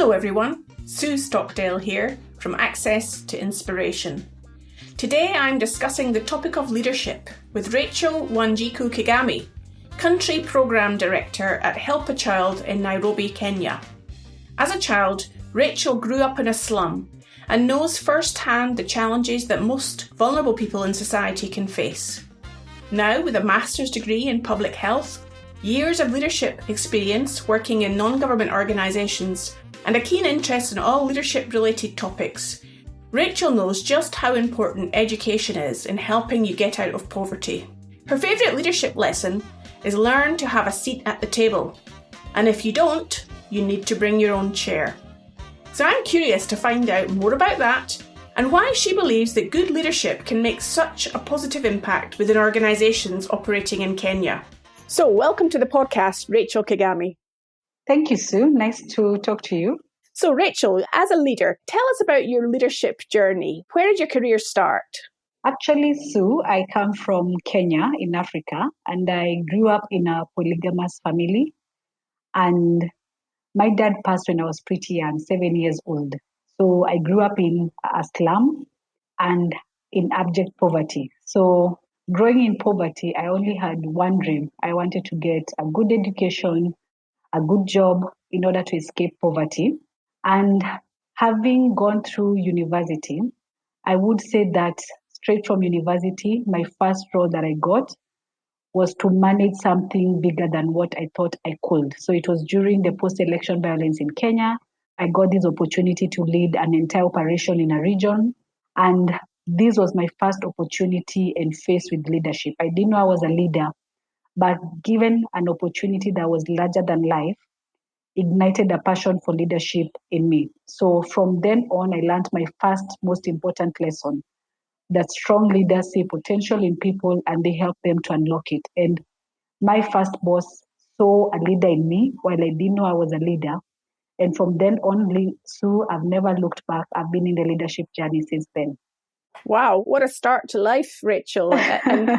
Hello everyone, Sue Stockdale here from Access to Inspiration. Today I'm discussing the topic of leadership with Racheal Wanjiku Kigame, Country Programme Director at Help a Child in Nairobi, Kenya. As a child, Racheal grew up in a slum and knows firsthand the challenges that most vulnerable people in society can face. Now, with a master's degree in public health, years of leadership experience working in non-government organisations, and a keen interest in all leadership-related topics, Racheal knows just how important education is in helping you get out of poverty. Her favourite leadership lesson is learn to have a seat at the table, and if you don't, you need to bring your own chair. So I'm curious to find out more about that and why she believes that good leadership can make such a positive impact within organisations operating in Kenya. So welcome to the podcast, Racheal Kigame. Thank you, Sue. Nice to talk to you. So Racheal, as a leader, tell us about your leadership journey. Where did your career start? Actually, Sue, I come from Kenya in Africa, and I grew up in a polygamous family. And my dad passed when I was pretty young, 7 years old. So I grew up in a slum and in abject poverty. So growing in poverty, I only had one dream. I wanted to get a good education, a good job in order to escape poverty. And having gone through university, I would say that straight from university, my first role that I got was to manage something bigger than what I thought I could. So it was during the post-election violence in Kenya. I got this opportunity to lead an entire operation in a region. And this was my first opportunity and face with leadership. I didn't know I was a leader, but given an opportunity that was larger than life, ignited a passion for leadership in me. So from then on, I learned my first most important lesson, that strong leaders see potential in people and they help them to unlock it. And my first boss saw a leader in me while I didn't know I was a leader. And from then on, Sue, I've never looked back. I've been in the leadership journey since then. Wow, what a start to life, Racheal. And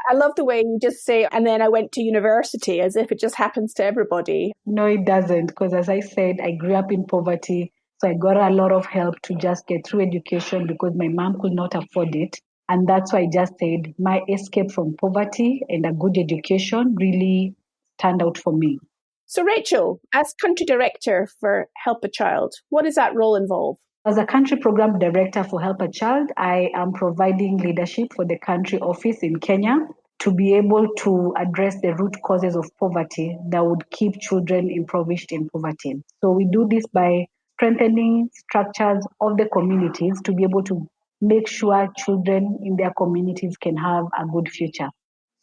I love the way you just say, and then I went to university, as if it just happens to everybody. No, it doesn't, because as I said, I grew up in poverty. So I got a lot of help to just get through education because my mom could not afford it. And that's why I just said my escape from poverty and a good education really turned out for me. So Racheal, as country director for Help a Child, what does that role involve? As a country program director for Help a Child, I am providing leadership for the country office in Kenya to be able to address the root causes of poverty that would keep children impoverished in poverty. So we do this by strengthening structures of the communities to be able to make sure children in their communities can have a good future.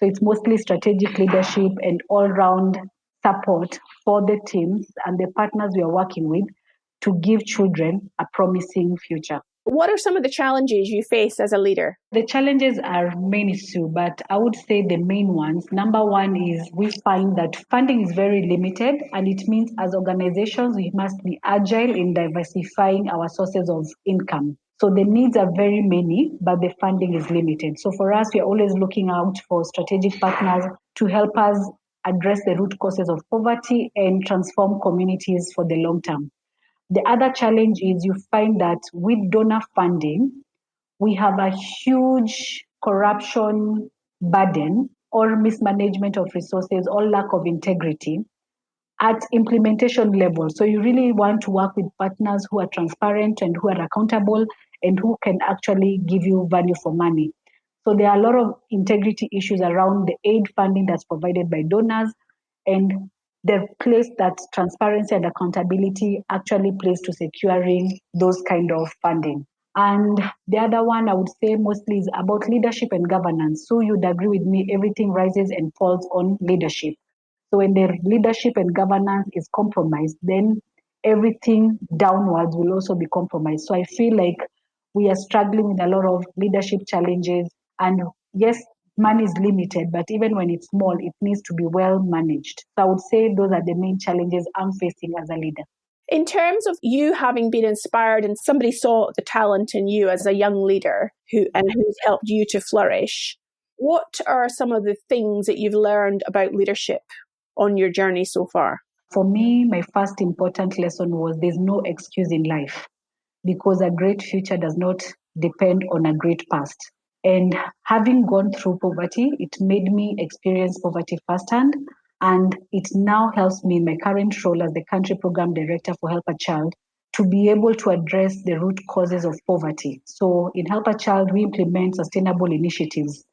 So it's mostly strategic leadership and all-round support for the teams and the partners we are working with to give children a promising future. What are some of the challenges you face as a leader? The challenges are many, Sue, but I would say the main ones. Number one is we find that funding is very limited, and it means as organizations, we must be agile in diversifying our sources of income. So the needs are very many, but the funding is limited. So for us, we are always looking out for strategic partners to help us address the root causes of poverty and transform communities for the long term. The other challenge is you find that with donor funding, we have a huge corruption burden or mismanagement of resources or lack of integrity at implementation level. So you really want to work with partners who are transparent and who are accountable and who can actually give you value for money. So there are a lot of integrity issues around the aid funding that's provided by donors and the place that transparency and accountability actually plays to securing those kind of funding. And the other one I would say mostly is about leadership and governance. So you'd agree with me, everything rises and falls on leadership. So when the leadership and governance is compromised, then everything downwards will also be compromised. So I feel like we are struggling with a lot of leadership challenges. And yes, money is limited, but even when it's small, it needs to be well managed. So I would say those are the main challenges I'm facing as a leader. In terms of you having been inspired and somebody saw the talent in you as a young leader who's helped you to flourish, what are some of the things that you've learned about leadership on your journey so far? For me, my first important lesson was there's no excuse in life because a great future does not depend on a great past. And having gone through poverty, it made me experience poverty firsthand. And it now helps me in my current role as the country program director for Help a Child to be able to address the root causes of poverty. So in Help a Child, we implement sustainable initiatives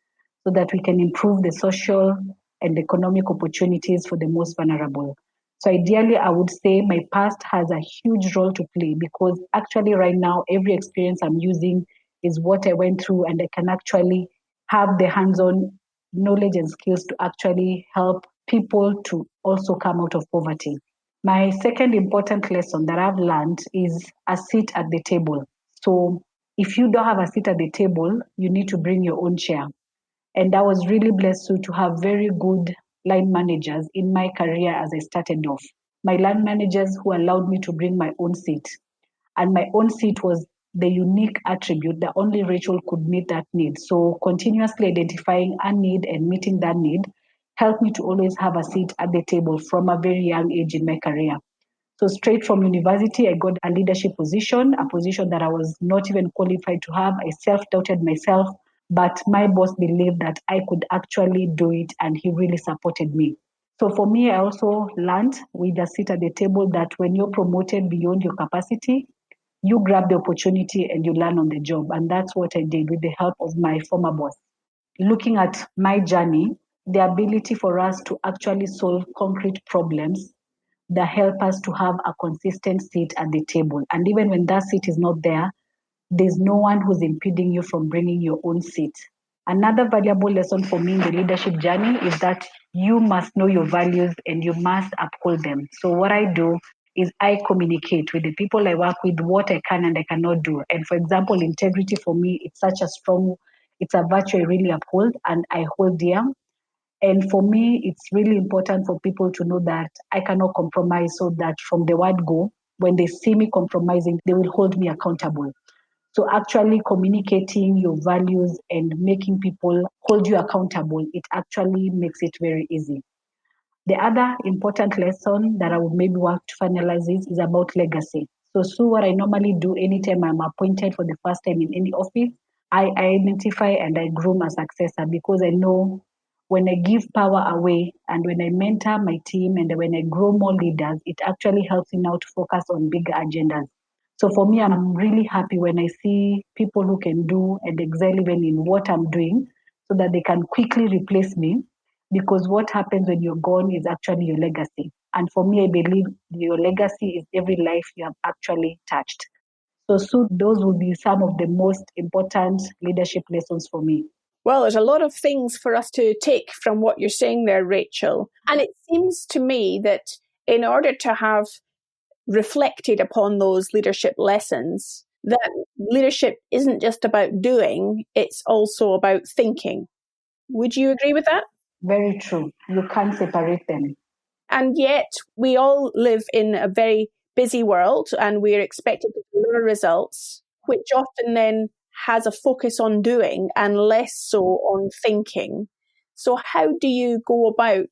so that we can improve the social and economic opportunities for the most vulnerable. So ideally, I would say my past has a huge role to play because actually right now, every experience I'm using is what I went through, and I can actually have the hands-on knowledge and skills to actually help people to also come out of poverty. My second important lesson that I've learned is a seat at the table. So if you don't have a seat at the table, you need to bring your own chair. And I was really blessed to have very good line managers in my career as I started off. My line managers who allowed me to bring my own seat. And my own seat was the unique attribute that only Racheal could meet that need. So continuously identifying a need and meeting that need helped me to always have a seat at the table from a very young age in my career. So straight from university, I got a leadership position, a position that I was not even qualified to have. I self-doubted myself, but my boss believed that I could actually do it, and he really supported me. So for me, I also learned with a seat at the table that when you're promoted beyond your capacity, you grab the opportunity and you learn on the job. And that's what I did with the help of my former boss. Looking at my journey, the ability for us to actually solve concrete problems that help us to have a consistent seat at the table. And even when that seat is not there, there's no one who's impeding you from bringing your own seat. Another valuable lesson for me in the leadership journey is that you must know your values and you must uphold them. So what I do is I communicate with the people I work with what I can and I cannot do. And for example, integrity for me, it's a virtue I really uphold and I hold dear. And for me, it's really important for people to know that I cannot compromise so that from the word go, when they see me compromising, they will hold me accountable. So actually communicating your values and making people hold you accountable, it actually makes it very easy. The other important lesson that I would maybe want to finalize is about legacy. So what I normally do anytime I'm appointed for the first time in any office, I identify and I groom a successor because I know when I give power away and when I mentor my team and when I grow more leaders, it actually helps me now to focus on bigger agendas. So for me, I'm really happy when I see people who can do and excel even in what I'm doing so that they can quickly replace me because what happens when you're gone is actually your legacy. And for me, I believe your legacy is every life you have actually touched. So those would be some of the most important leadership lessons for me. Well, there's a lot of things for us to take from what you're saying there, Racheal. And it seems to me that in order to have reflected upon those leadership lessons, that leadership isn't just about doing, it's also about thinking. Would you agree with that? Very true. You can't separate them. And yet we all live in a very busy world and we're expected to deliver results, which often then has a focus on doing and less so on thinking. So how do you go about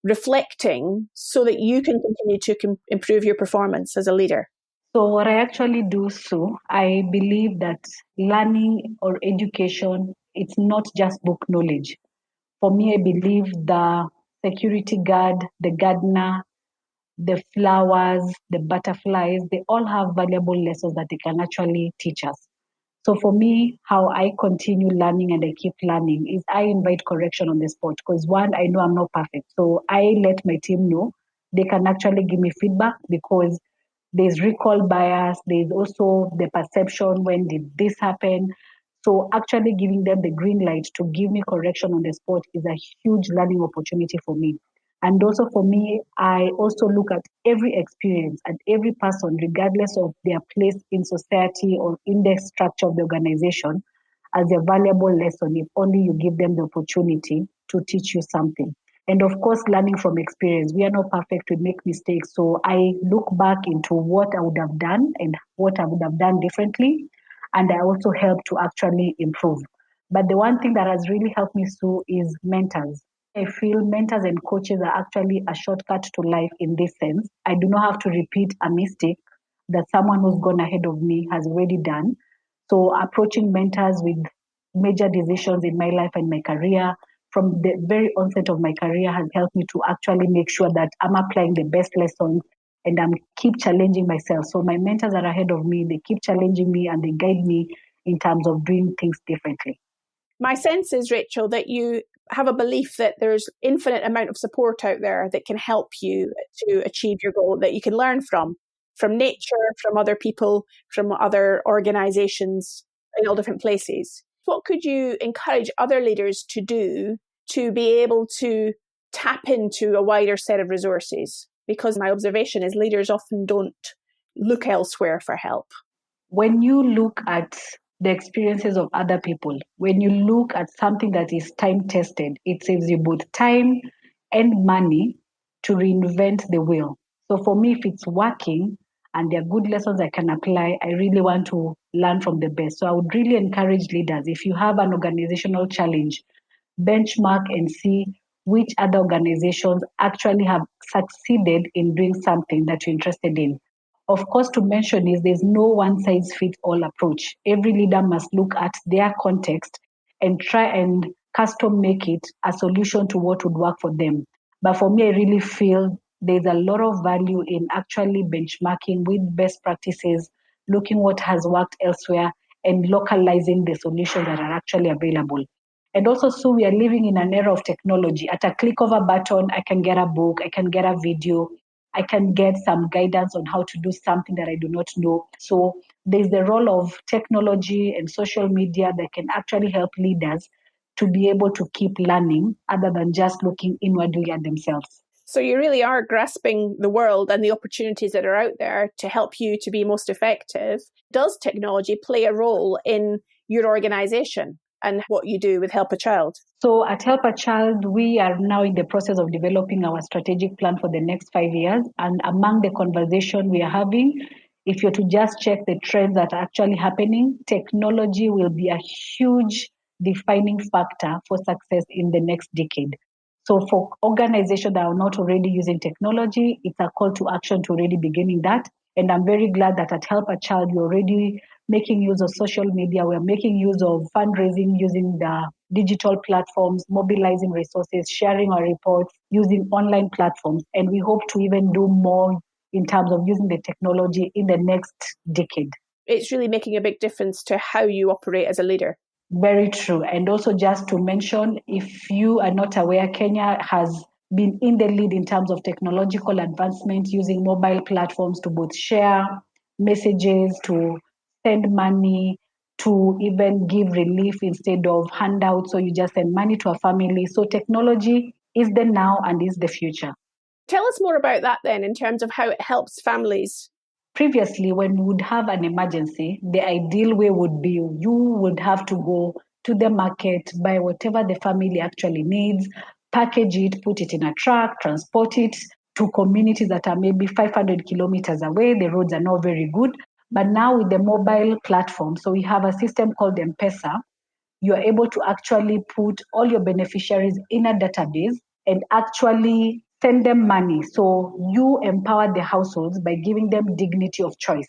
reflecting so that you can continue to improve your performance as a leader? So what I actually do, Sue, I believe that learning or education, it's not just book knowledge. For me, I believe the security guard, the gardener, the flowers, the butterflies, they all have valuable lessons that they can actually teach us. So for me, how I continue learning and I keep learning is I invite correction on the spot because one, I know I'm not perfect. So I let my team know they can actually give me feedback because there's recall bias, there's also the perception when did this happen. So actually giving them the green light to give me correction on the spot is a huge learning opportunity for me. And also for me, I also look at every experience and every person, regardless of their place in society or in the structure of the organization, as a valuable lesson if only you give them the opportunity to teach you something. And of course, learning from experience. We are not perfect, we make mistakes. So I look back into what I would have done and what I would have done differently. And I also help to actually improve. But the one thing that has really helped me, Sue, is mentors. I feel mentors and coaches are actually a shortcut to life in this sense. I do not have to repeat a mistake that someone who's gone ahead of me has already done. So approaching mentors with major decisions in my life and my career from the very onset of my career has helped me to actually make sure that I'm applying the best lessons and I'm keep challenging myself. So my mentors are ahead of me, they keep challenging me and they guide me in terms of doing things differently. My sense is, Racheal, that you have a belief that there's infinite amount of support out there that can help you to achieve your goal, that you can learn from nature, from other people, from other organizations in all different places. What could you encourage other leaders to do to be able to tap into a wider set of resources? Because my observation is leaders often don't look elsewhere for help. When you look at the experiences of other people, when you look at something that is time tested, it saves you both time and money to reinvent the wheel. So for me, if it's working and there are good lessons I can apply, I really want to learn from the best. So I would really encourage leaders, if you have an organizational challenge, benchmark and see which other organizations actually have succeeded in doing something that you're interested in. Of course, to mention is there's no one size fits all approach. Every leader must look at their context and try and custom make it a solution to what would work for them. But for me, I really feel there's a lot of value in actually benchmarking with best practices, looking what has worked elsewhere, and localizing the solutions that are actually available. And also, so we are living in an era of technology. At a click of a button, I can get a book, I can get a video, I can get some guidance on how to do something that I do not know. So there's the role of technology and social media that can actually help leaders to be able to keep learning other than just looking inwardly at themselves. So you really are grasping the world and the opportunities that are out there to help you to be most effective. Does technology play a role in your organization and what you do with Help a Child? So at Help a Child, we are now in the process of developing our strategic plan for the next 5 years. And among the conversation we are having, if you're to just check the trends that are actually happening, technology will be a huge defining factor for success in the next decade. So for organizations that are not already using technology, it's a call to action to already beginning that. And I'm very glad that at Help a Child, we're already making use of social media. We're making use of fundraising using the digital platforms, mobilizing resources, sharing our reports, using online platforms. And we hope to even do more in terms of using the technology in the next decade. It's really making a big difference to how you operate as a leader. Very true. And also just to mention, if you are not aware, Kenya has been in the lead in terms of technological advancement using mobile platforms to both share messages, to send money, to even give relief instead of handouts. So you just send money to a family. So technology is the now and is the future. Tell us more about that then in terms of how it helps families. Previously, when we would have an emergency, the ideal way would be you would have to go to the market, buy whatever the family actually needs, package it, put it in a truck, transport it to communities that are maybe 500 kilometers away. The roads are not very good. But now with the mobile platform, so we have a system called M-Pesa, you are able to actually put all your beneficiaries in a database and actually send them money. So you empower the households by giving them dignity of choice.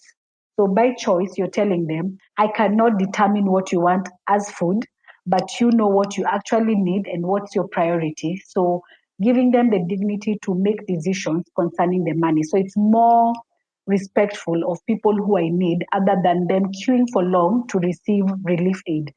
So by choice, you're telling them, I cannot determine what you want as food, but you know what you actually need and what's your priority. So giving them the dignity to make decisions concerning the money. So it's more respectful of people who are in need other than them queuing for long to receive relief aid.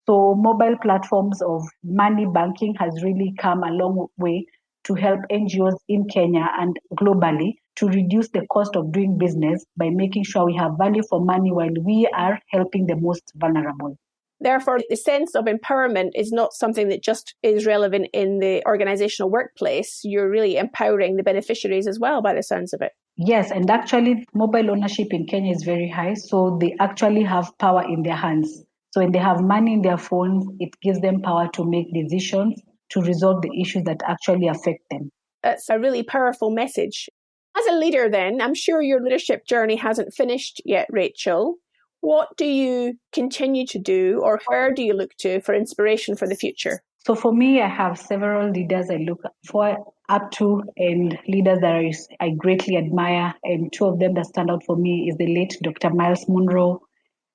So mobile platforms of money banking has really come a long way to help NGOs in Kenya and globally to reduce the cost of doing business by making sure we have value for money while we are helping the most vulnerable. Therefore, the sense of empowerment is not something that just is relevant in the organizational workplace. You're really empowering the beneficiaries as well, by the sounds of it. Yes, and actually mobile ownership in Kenya is very high, so they actually have power in their hands. So when they have money in their phones, it gives them power to make decisions to resolve the issues that actually affect them. That's a really powerful message. As a leader then, I'm sure your leadership journey hasn't finished yet, Racheal. What do you continue to do or where do you look to for inspiration for the future? So for me, I have several leaders I look for up to and leaders that I greatly admire. And two of them that stand out for me is the late Dr. Miles Monroe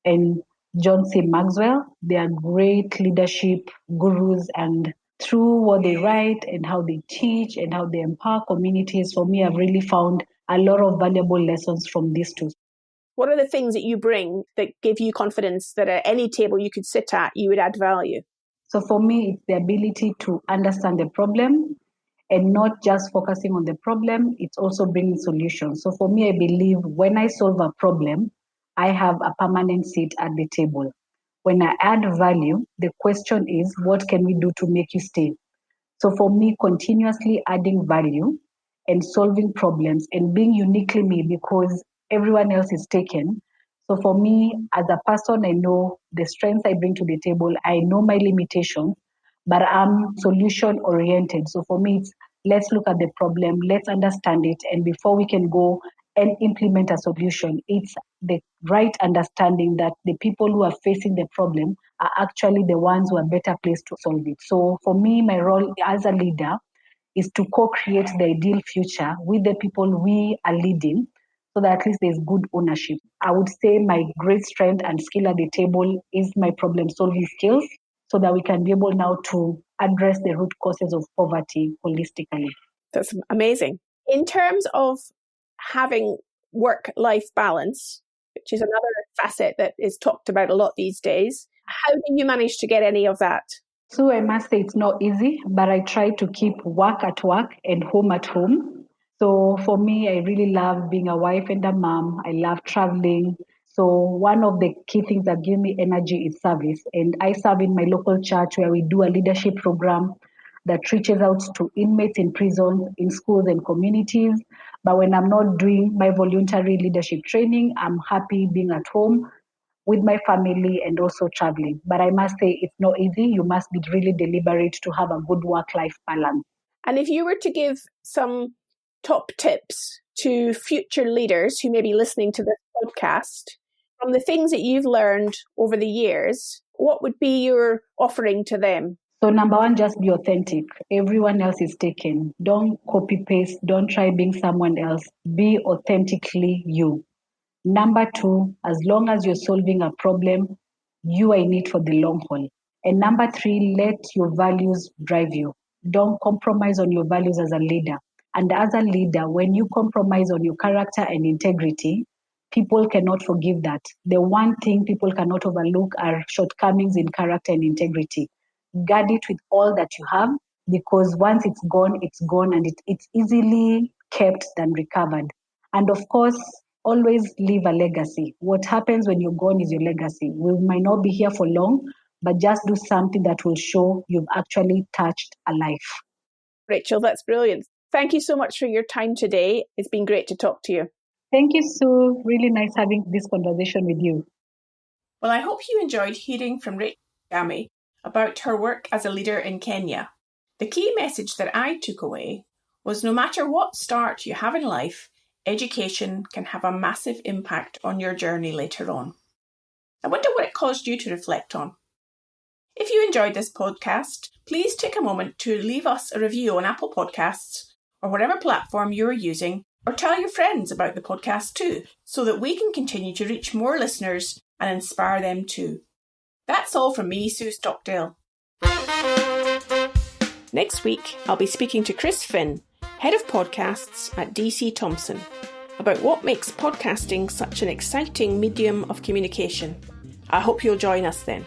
and John C. Maxwell. They are great leadership gurus, and through what they write and how they teach and how they empower communities, for me, I've really found a lot of valuable lessons from these two. What are the things that you bring that give you confidence that at any table you could sit at, you would add value? So for me, it's the ability to understand the problem and not just focusing on the problem, it's also bringing solutions. So for me, I believe when I solve a problem, I have a permanent seat at the table. When I add value, the question is, what can we do to make you stay? So for me, continuously adding value and solving problems and being uniquely me because everyone else is taken. So for me, as a person, I know the strengths I bring to the table. I know my limitations, but I'm solution oriented. So for me, it's let's look at the problem, let's understand it. And before we can go and implement a solution, it's the right understanding that the people who are facing the problem are actually the ones who are better placed to solve it. So for me, my role as a leader is to co-create the ideal future with the people we are leading so that at least there's good ownership. I would say my great strength and skill at the table is my problem solving skills so that we can be able now to address the root causes of poverty holistically. That's amazing. In terms of having work-life balance, which is another facet that is talked about a lot these days, how do you manage to get any of that? So I must say it's not easy, but I try to keep work at work and home at home. So for me, I really love being a wife and a mom. I love traveling. So one of the key things that give me energy is service. And I serve in my local church where we do a leadership program that reaches out to inmates in prisons, in schools and communities. But when I'm not doing my voluntary leadership training, I'm happy being at home with my family and also traveling. But I must say it's not easy. You must be really deliberate to have a good work-life balance. And if you were to give some top tips to future leaders who may be listening to this podcast, from the things that you've learned over the years, what would be your offering to them? So number one, just be authentic. Everyone else is taken. Don't copy paste. Don't try being someone else. Be authentically you. Number two, as long as you're solving a problem, you are in it for the long haul. And number three, let your values drive you. Don't compromise on your values as a leader. And as a leader, when you compromise on your character and integrity, people cannot forgive that. The one thing people cannot overlook are shortcomings in character and integrity. Guard it with all that you have because once it's gone and it's easily kept than recovered. And of course, always leave a legacy. What happens when you're gone is your legacy. We might not be here for long, but just do something that will show you've actually touched a life. Racheal, that's brilliant. Thank you so much for your time today. It's been great to talk to you. Thank you, Sue. Really nice having this conversation with you. Well, I hope you enjoyed hearing from Racheal Kigame about her work as a leader in Kenya. The key message that I took away was no matter what start you have in life, education can have a massive impact on your journey later on. I wonder what it caused you to reflect on. If you enjoyed this podcast, please take a moment to leave us a review on Apple Podcasts or whatever platform you're using, or tell your friends about the podcast too, so that we can continue to reach more listeners and inspire them too. That's all from me, Sue Stockdale. Next week, I'll be speaking to Chris Finn, Head of Podcasts at DC Thomson, about what makes podcasting such an exciting medium of communication. I hope you'll join us then.